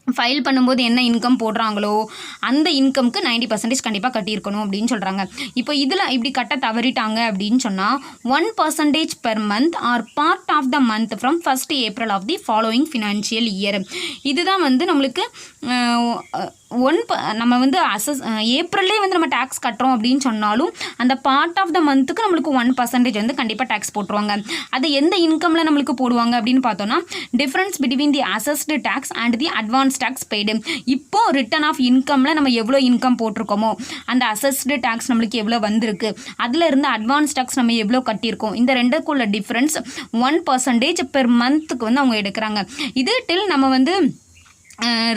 ஃபைல் பண்ணும்போது என்ன இன்கம் போடுறாங்களோ அந்த இன்கம்க்கு 90% கண்டிப்பாக கட்டியிருக்கணும் அப்படின்னு சொல்கிறாங்க இப்போ இதில் இப்படி கட்ட தவறிட்டாங்க அப்படின்னு சொன்னால் 1% per month or part of the month from 1st April of the following financial year இதுதான் வந்து நம்மளுக்கு நம்ம வந்து ஏப்ரல்லே வந்து நம்ம டேக்ஸ் கட்டுறோம் அப்படின்னு சொன்னாலும் அந்த பார்ட் ஆஃப் த மந்த்துக்கு நம்மளுக்கு 1% வந்து கண்டிப்பாக டேக்ஸ் போட்டுருவாங்க அது எந்த இன்கமில் நம்மளுக்கு போடுவாங்க அப்படின்னு பார்த்தோன்னா difference between the assessed tax and the advance tax paid இப்போ ரிட்டர்ன் ஆஃப் இன்கமில் நம்ம எவ்வளோ இன்கம் போட்டிருக்கோமோ அந்த அசஸ்டு டேக்ஸ் நம்மளுக்கு எவ்வளோ வந்திருக்கு அதில் இருந்து அட்வான்ஸ் டேக்ஸ் நம்ம எவ்வளோ கட்டியிருக்கோம் இந்த ரெண்டுக்குள்ள டிஃப்ரென்ஸ் 1% பெர் மந்த்துக்கு வந்து அவங்க எடுக்கிறாங்க இது டில் நம்ம வந்து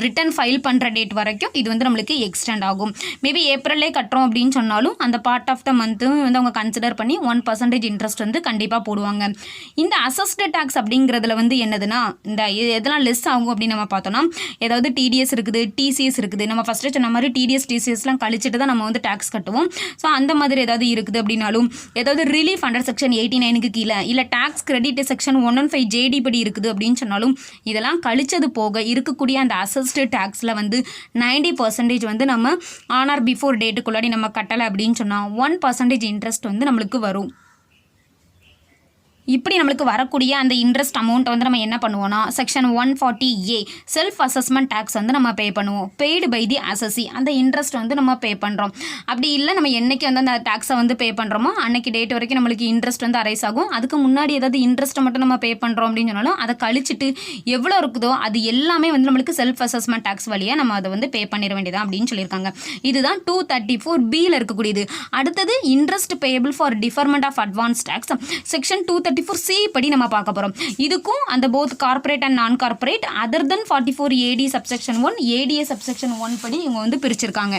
ரிட்டன் ஃபைல் பண்ணுற டேட் வரைக்கும் இது வந்து நம்மளுக்கு எக்ஸ்டெண்ட் ஆகும் மேபி ஏப்ரல்லே கட்டுறோம் அப்படின்னு சொன்னாலும் அந்த பார்ட் ஆஃப் த மந்த்தும் வந்து அவங்க கன்சிடர் பண்ணி 1% இன்ட்ரெஸ்ட் வந்து கண்டிப்பாக போடுவாங்க இந்த அசஸ்டு டேக்ஸ் அப்படிங்கிறதுல வந்து என்னதுன்னா இந்த எதெல்லாம் லெஸ் ஆகும் அப்படின்னு நம்ம பார்த்தோன்னா ஏதாவது டிடிஎஸ் இருக்குது டிசிஎஸ் இருக்குது நம்ம ஃபஸ்ட்டு சொன்ன மாதிரி டிடிஎஸ்லாம் கழிச்சிட்டு தான் நம்ம வந்து டேக்ஸ் கட்டுவோம் ஸோ அந்த மாதிரி ஏதாவது இருக்குது அப்படின்னாலும் ஏதாவது ரிலீஃப் அண்டர் செக்ஷன் 89க்கு கீழே இல்லை டேக்ஸ் கிரெடிட் செக்ஷன் 115 JD படி இருக்குது அப்படின்னு சொன்னாலும் இதெல்லாம் கழிச்சது போக இருக்கக்கூடிய அந்த அசஸ்டு டேக்ஸில் வந்து 90% வந்து நம்ம ஆன் ஆர் பிஃபோர் டேட்டுக்குள்ளாடி நம்ம கட்டலை அப்படின்னு சொன்னால் 1% இன்ட்ரெஸ்ட் வந்து நம்மளுக்கு வரும் இப்படி நம்மளுக்கு வரக்கூடிய அந்த இன்ட்ரெஸ்ட் அமௌண்ட்டை வந்து நம்ம என்ன பண்ணுவோம்னா section 140A self assessment tax வந்து நம்ம பே பண்ணுவோம் பெய்டு பை தி அசஸி அந்த இன்ட்ரெஸ்ட் வந்து நம்ம பே பண்ணுறோம் அப்படி இல்லை நம்ம என்னைக்கு வந்து அந்த டேக்ஸை வந்து பே பண்ணுறோமோ அன்னைக்கு டேட் வரைக்கும் நம்மளுக்கு இன்ட்ரெஸ்ட் வந்து அரைஸ் ஆகும் அதுக்கு முன்னாடி ஏதாவது இன்ட்ரெஸ்ட்டை மட்டும் நம்ம பே பண்ணுறோம் அப்படின்னு சொன்னாலும் அதை கழிச்சிட்டு எவ்வளோ இருக்குதோ அது எல்லாமே வந்து நம்மளுக்கு செல்ஃப் அசஸ்மெண்ட் டேக்ஸ் வழியாக நம்ம அதை வந்து பே பண்ணிட வேண்டியதான் அப்படின்னு சொல்லியிருக்காங்க இதுதான் 234Bயில் இருக்கக்கூடியது அடுத்தது interest payable for deferment of advance tax section 234C படி நம்ம பார்க்க போகிறோம் இதுக்கும் அந்த both corporate and non corporate other than 44AD subsection 1 ADA subsection 1 படி இவங்க வந்து பிரிச்சிருக்காங்க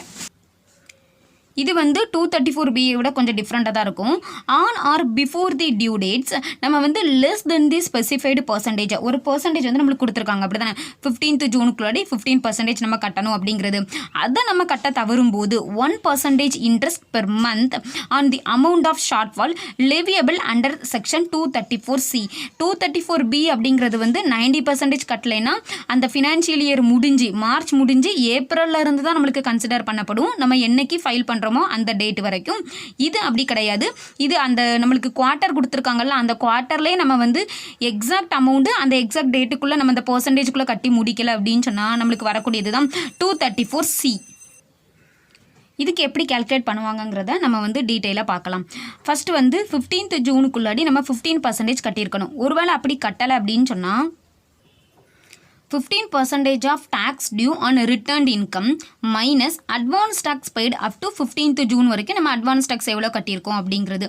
இது வந்து 234B விட கொஞ்சம் டிஃப்ரெண்ட்டாக தான் இருக்கும் on or before the due dates நம்ம வந்து less than the specified percentage ஒரு பர்சன்டேஜ் வந்து நம்மளுக்கு கொடுத்துருக்காங்க அப்படி தானே 15th ஜூனுக்குள்ளாடி 15% நம்ம கட்டணும் அப்படிங்கிறது அதை நம்ம கட்ட தவறும் போது 1% interest per month on the amount of shortfall leviable under section 234C 234B அப்படிங்கிறது வந்து 90% கட்டலைன்னா அந்த ஃபினான்ஷியல் இயர் முடிஞ்சு மார்ச் முடிஞ்சு ஏப்ரலில் இருந்து தான் நம்மளுக்கு கன்சிடர் பண்ணப்படும் நம்ம என்னைக்கு ஃபைல் பண்ணுறோமோ அந்த டேட் வரைக்கும் இது அப்படி கிடையாது இது அந்த நம்மளுக்கு குவார்ட்டர் கொடுத்துருக்காங்கல்ல அந்த குவார்ட்டர்லேயே நம்ம வந்து எக்ஸாக்ட் அமௌண்ட்டு அந்த எக்ஸாக்ட் டேட்டுக்குள்ளே நம்ம அந்த பர்சன்டேஜுக்குள்ளே கட்டி முடிக்கல அப்படின்னு சொன்னால் நம்மளுக்கு வரக்கூடியது தான் 234C இதுக்கு எப்படி கால்குலேட் பண்ணுவாங்கங்கிறத நம்ம வந்து டீட்டெயிலாக பார்க்கலாம் ஃபஸ்ட்டு வந்து 15th ஜூனுக்குள்ளாடி நம்ம 15% கட்டியிருக்கணும் ஒருவேளை அப்படி கட்டலை அப்படின்னு சொன்னால் 15% of tax due on returned income minus advance tax paid up to 15th June வரைக்கும் நம்ம advance tax எவ்வளோ கட்டியிருக்கோம் அப்படிங்கிறது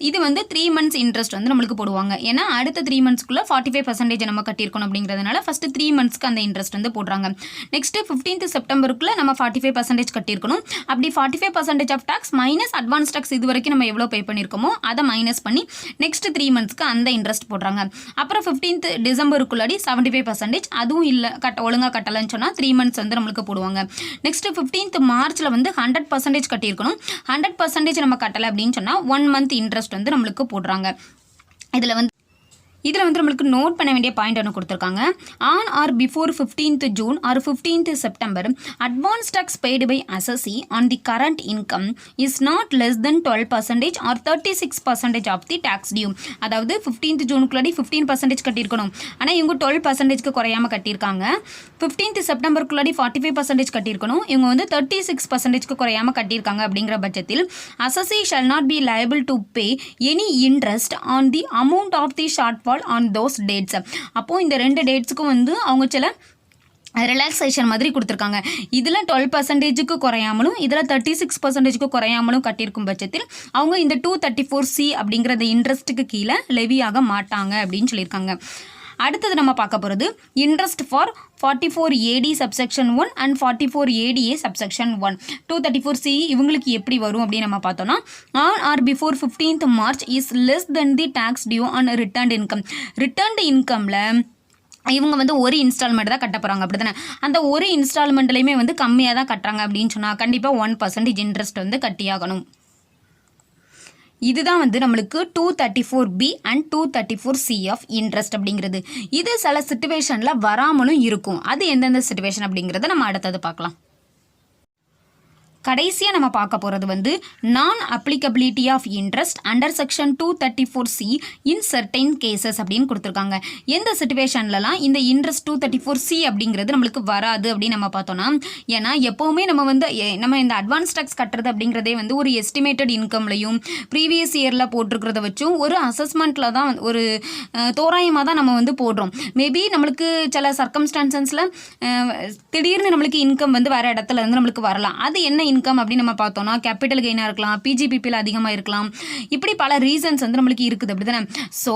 இது வந்து 3 months இன்ட்ரெஸ்ட் வந்து நம்மளுக்கு போடுவாங்க ஏன்னா அடுத்த 3 monthsக்குள்ளே 45% நம்ம கட்டியிருக்கோம் அப்படிங்கிறதுனால ஃபஸ்ட்டு 3 monthsக்கு அந்த இன்ட்ரெஸ்ட் வந்து போடுறாங்க நெக்ஸ்ட்டு 15th செப்டம்பருக்குள்ளே நம்ம 45% கட்டியிருக்கணும் அப்படி 45% of tax minus advance tax இது வரைக்கும் நம்ம எவ்வளோ பே பண்ணியிருக்கோமோ அதை மைனஸ் பண்ணி நெக்ஸ்ட் 3 monthsக்கு அந்த இன்ட்ரெஸ்ட் போடுறாங்க அப்புறம் 15th டிசம்பருக்குள்ளாடி 75% அதுவும் இல்லை ஒழுங்காக கட்டலைன்னு சொன்னால் 3 months வந்து நம்மளுக்கு போடுவாங்க நெக்ஸ்ட் 15th மார்ச்சில் வந்து 100% கட்டியிருக்கணும் 100% நம்ம கட்டலை அப்படின்னு சொன்னால் 1 month இன்ட்ரெஸ்ட் வந்து நம்மளுக்கு போடுறாங்க இதில் வந்து நம்மளுக்கு நோட் பண்ண வேண்டிய பாயிண்ட் ஒன்று கொடுத்துருக்காங்க on or before 15th June or 15th September advance tax paid by assessee on the current income is not less than 12% or 36% of the tax due அதாவது 15th ஜூனுக்குள்ளாடி 15% கட்டியிருக்கணும் ஆனால் இவங்க 12%க்கு குறையாமல் கட்டியிருக்காங்க 15th செப்டம்பருக்குள்ளாடி 45% கட்டியிருக்கணும் இவங்க வந்து 36%க்கு குறையாமல் கட்டியிருக்காங்க அப்படிங்கிற பட்சத்தில் assessee shall not be liable to pay any interest on the amount of the shortfall on those dates அப்போது இந்த 2 டேட்ஸுக்கும் வந்து அவங்க சில ரிலாக்ஸேஷன் மாதிரி கொடுத்துருக்காங்க இதில் 12%க்கு குறையாமலும் இதில் 36%க்கு குறையாமலும் கட்டியிருக்கும் பட்சத்தில் அவங்க இந்த 234C அப்படிங்கிற இன்ட்ரெஸ்ட்டுக்கு கீழே லெவி ஆக மாட்டாங்க அப்படின்னு சொல்லியிருக்காங்க அடுத்தது நம்ம பார்க்க போகிறது interest for 44AD subsection 1 and 44ADA subsection 1. 234C இவங்களுக்கு எப்படி வரும் அப்படின்னு நம்ம பார்த்தோம்னா on or before 15th March is less than the tax due on returned income. returned incomeல இவங்க வந்து ஒரு இன்ஸ்டால்மெண்ட் தான் கட்ட போகிறாங்க அப்படி தானே. அந்த ஒரு இன்ஸ்டால்மெண்ட்லேயுமே வந்து கம்மியாக தான் கட்டுறாங்க அப்படின்னு சொன்னால் கண்டிப்பாக 1% இன்ட்ரெஸ்ட் வந்து கட்டியாகணும். இதுதான் வந்து நம்மளுக்கு 234B and 234C of interest அப்படிங்கிறது. இது சில சிச்சுவேஷனில் வராமலும் இருக்கும். அது எந்தெந்த சிச்சுவேஷன் அப்படிங்கிறத நம்ம அடுத்தது பார்க்கலாம். கடைசியாக நம்ம பார்க்க போகிறது வந்து non applicability of interest under section 234C in certain cases அப்படின்னு கொடுத்துருக்காங்க. எந்த சிச்சுவேஷன்லலாம் இந்த இன்ட்ரெஸ்ட் 234C அப்படிங்கிறது நம்மளுக்கு வராது அப்படின்னு நம்ம பார்த்தோன்னா, ஏன்னா எப்போவுமே நம்ம இந்த அட்வான்ஸ் டேக்ஸ் கட்டுறது அப்படிங்கிறதே வந்து ஒரு எஸ்டிமேட்டட் இன்கம்லையும் ப்ரீவியஸ் இயரில் போட்டிருக்கிறத வச்சும் ஒரு அசஸ்மெண்ட்டில் தான் ஒரு தோராயமாக தான் நம்ம வந்து போடுறோம். மேபி நம்மளுக்கு சில சர்க்கம்ஸ்டான்சஸில் திடீர்னு நம்மளுக்கு இன்கம் வந்து வேறு இடத்துல இருந்து நம்மளுக்கு வரலாம். அது என்ன இன்கம் அப்படின்னு நம்ம பார்த்தோம்னா கேபிட்டல் கெயினாக இருக்கலாம், பிஜிபிபியில் அதிகமாக இருக்கலாம், இப்படி பல ரீசன்ஸ் வந்து நம்மளுக்கு இருக்குது அப்படி தானே. ஸோ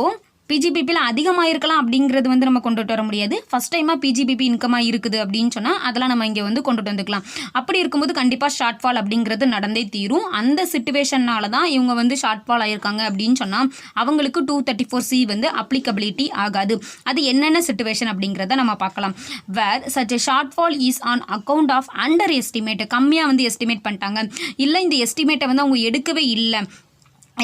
பிஜிபிபியில் அதிகமாக இருக்கலாம் அப்படிங்கிறது வந்து நம்ம கொண்டுட்டு வர முடியாது. ஃபஸ்ட் டைமாக பிஜிபிபி இன்கமாக இருக்குது அப்படின்னு சொன்னால் அதெல்லாம் நம்ம இங்கே வந்து கொண்டுட்டு வந்துக்கலாம். அப்படி இருக்கும்போது கண்டிப்பாக ஷார்ட் ஃபால் அப்படிங்கிறது நடந்தே தீரும். அந்த சிச்சுவேஷனால தான் இவங்க வந்து ஷார்ட் ஃபால் ஆகியிருக்காங்க அப்படின்னு சொன்னால் அவங்களுக்கு 234C வந்து அப்ளிகபிலிட்டி ஆகாது. அது என்னென்ன சிச்சுவேஷன் அப்படிங்கிறத நம்ம பார்க்கலாம். Where such a shortfall is on account of underestimate, கம்மியாக வந்து எஸ்டிமேட் பண்ணிட்டாங்க, இல்லை இந்த எஸ்டிமேட்டை வந்து அவங்க எடுக்கவே இல்லை,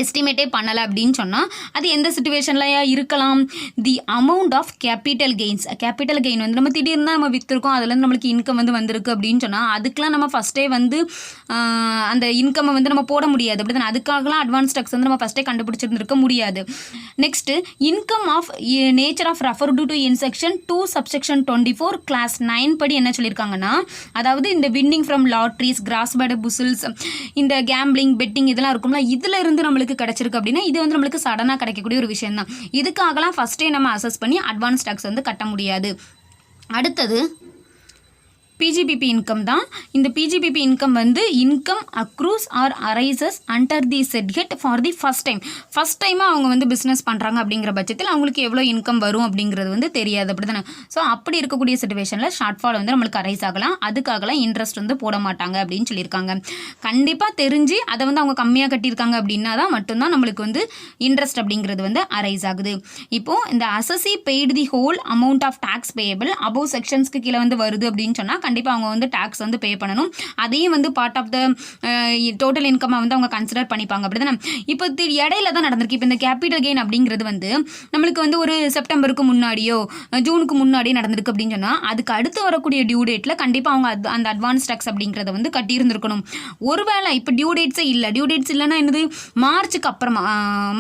எஸ்டிமேட்டே பண்ணலை அப்படின்னு சொன்னால் அது எந்த சிச்சுவேஷன்லையா இருக்கலாம். The amount of capital gains, capital gain வந்து நம்ம திடீர்னு தான் நம்ம விற்றுருக்கோம், அதுலேருந்து நம்மளுக்கு இன்கம் வந்து வந்திருக்கு அப்படின்னு சொன்னால் அதுக்கெலாம் நம்ம ஃபஸ்ட்டே வந்து அந்த இன்கம்மை வந்து நம்ம போட முடியாது அப்படி தானே. அதுக்காகலாம் அட்வான்ஸ் டேக்ஸ் வந்து நம்ம ஃபஸ்ட்டே கண்டுபிடிச்சிருந்துருக்க முடியாது. Next income of nature of refer to in section 2 subsection 24 clause 9 படி என்ன சொல்லியிருக்காங்கன்னா, அதாவது இந்த winning from lotteries, crossword puzzles, இந்த கேம்பிளிங் பெட்டிங் இதெல்லாம் இருக்கும்ல, இதில் இருந்து நம்மளுக்கு கிடைச்சிருக்கு அப்படின்னா இது வந்து நம்மளுக்கு சடனாக கிடைக்கக்கூடிய ஒரு விஷயம் தான். இதுக்காகலாம் ஃபஸ்ட்டே நம்ம அசஸ் பண்ணி அட்வான்ஸ் டேக்ஸ் வந்து கட்ட முடியாது. அடுத்தது பிஜிபிபி இன்கம் தான். இந்த பிஜிபிபி இன்கம் வந்து income accrues or arises under the set head for the first டைமாக அவங்க வந்து பிஸ்னஸ் பண்ணுறாங்க அப்படிங்கிற பட்சத்தில் அவங்களுக்கு எவ்வளோ இன்கம் வரும் அப்படிங்கிறது வந்து தெரியாது அப்படி தானே. ஸோ அப்படி இருக்கக்கூடிய சிச்சுவேஷனில் ஷார்ட் ஃபால் வந்து நம்மளுக்கு அரைஸ் ஆகலாம். அதுக்காகலாம் இன்ட்ரெஸ்ட் வந்து போட மாட்டாங்க அப்படின்னு சொல்லியிருக்காங்க. கண்டிப்பாக தெரிஞ்சு அதை வந்து அவங்க கம்மியாக கட்டியிருக்காங்க அப்படின்னா தான் மட்டும்தான் நம்மளுக்கு வந்து இன்ட்ரெஸ்ட் அப்படிங்கிறது வந்து அரைஸ் ஆகுது. இப்போது இந்த assessee paid the whole amount of tax payable above செக்ஷன்ஸ்க்கு கீழே வந்து வருது அப்படின்னு சொன்னால் கண்டிப்பாக அவங்க வந்து டேக்ஸ் வந்து பே பண்ணணும். அதையும் வந்து part of the total income வந்து அவங்க கன்சிடர் பண்ணிப்பாங்க அப்படி தானே. இப்போ இடையில தான் நடந்திருக்கு. இப்போ இந்த கேபிட்டல் கெயின் அப்படிங்கிறது வந்து நம்மளுக்கு வந்து ஒரு செப்டம்பருக்கு முன்னாடியோ ஜூனுக்கு முன்னாடியோ நடந்திருக்கு அப்படின்னு சொன்னால் அதுக்கு அடுத்து வரக்கூடிய டியூ டேட்டில் கண்டிப்பாக அவங்க அந்த அட்வான்ஸ் டேக்ஸ் அப்படிங்கிறத வந்து கட்டியிருந்துருக்கணும். ஒருவேளை இப்போ டியூ டேட்ஸே இல்லை, டியூ டேட்ஸ் இல்லைன்னா என்னது மார்ச்சுக்கு அப்புறமா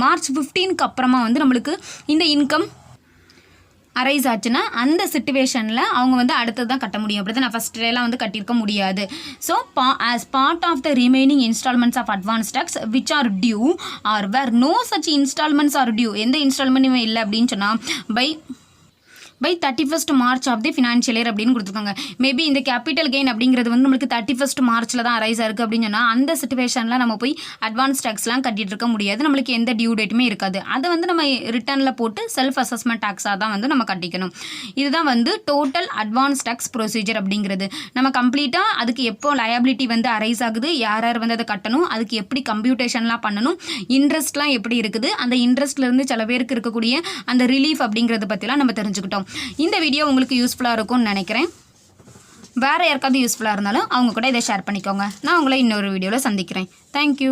மார்ச் 15க்கு அப்புறமா வந்து நம்மளுக்கு இந்த இன்கம் அரைஸ் ஆச்சுன்னா அந்த சிச்சுவேஷனில் அவங்க வந்து அடுத்தது தான் கட்ட முடியும். அப்படி தான் நான் ஃபஸ்ட்லாம் வந்து கட்டியிருக்க முடியாது. So as part of the remaining instalments of advance tax which are due or where no such instalments are due, எந்த இன்ஸ்டால்மெண்ட்டுமே இல்லை அப்படின்னு சொன்னால் by 31st March of the financial year அப்படின்னு கொடுத்துருக்காங்க. மேபி இந்த கேபிட்டல் கெயின் அப்படிங்கிறது வந்து நம்மளுக்கு 31st Marchல தான் அரைஸ் ஆயிருக்கு அப்படின்னு சொன்னால் அந்த சிச்சுவேஷனில் நம்ம போய் அட்வான்ஸ் டேக்ஸ்லாம் கட்டிட்டு இருக்க முடியாது. நம்மளுக்கு எந்த டியூ டேட்டுமே இருக்காது. அதை வந்து நம்ம ரிட்டர்னில் போட்டு செல்ஃப் அசஸ்மெண்ட் டேக்ஸாக தான் வந்து நம்ம கட்டிக்கணும். இதுதான் வந்து டோட்டல் அட்வான்ஸ் டேக்ஸ் ப்ரொசீஜர் அப்படிங்கிறது. நம்ம கம்ப்ளீட்டாக அதுக்கு எப்போ லயபிலிட்டி வந்து அரைஸ் ஆகுது, யார் யார் வந்து அதை கட்டணும், அதுக்கு எப்படி கம்ப்யூட்டேஷன்லாம் பண்ணணும், இன்ட்ரெஸ்ட்லாம் எப்படி இருக்குது, அந்த இன்ட்ரெஸ்ட்லேருந்து சில பேருக்கு இருக்கக்கூடிய அந்த ரிலீஃப் அப்படிங்கிறத பற்றிலாம் நம்ம தெரிஞ்சுக்கிட்டோம். இந்த வீடியோ உங்களுக்கு யூஸ்ஃபுல்லாக இருக்கும்னு நினைக்கிறேன். வேறு யாருக்காவது யூஸ்ஃபுல்லாக இருந்தாலும் அவங்க கூட இதை ஷேர் பண்ணிக்கோங்க. நான் உங்களை இன்னொரு வீடியோவில் சந்திக்கிறேன். தேங்க்யூ.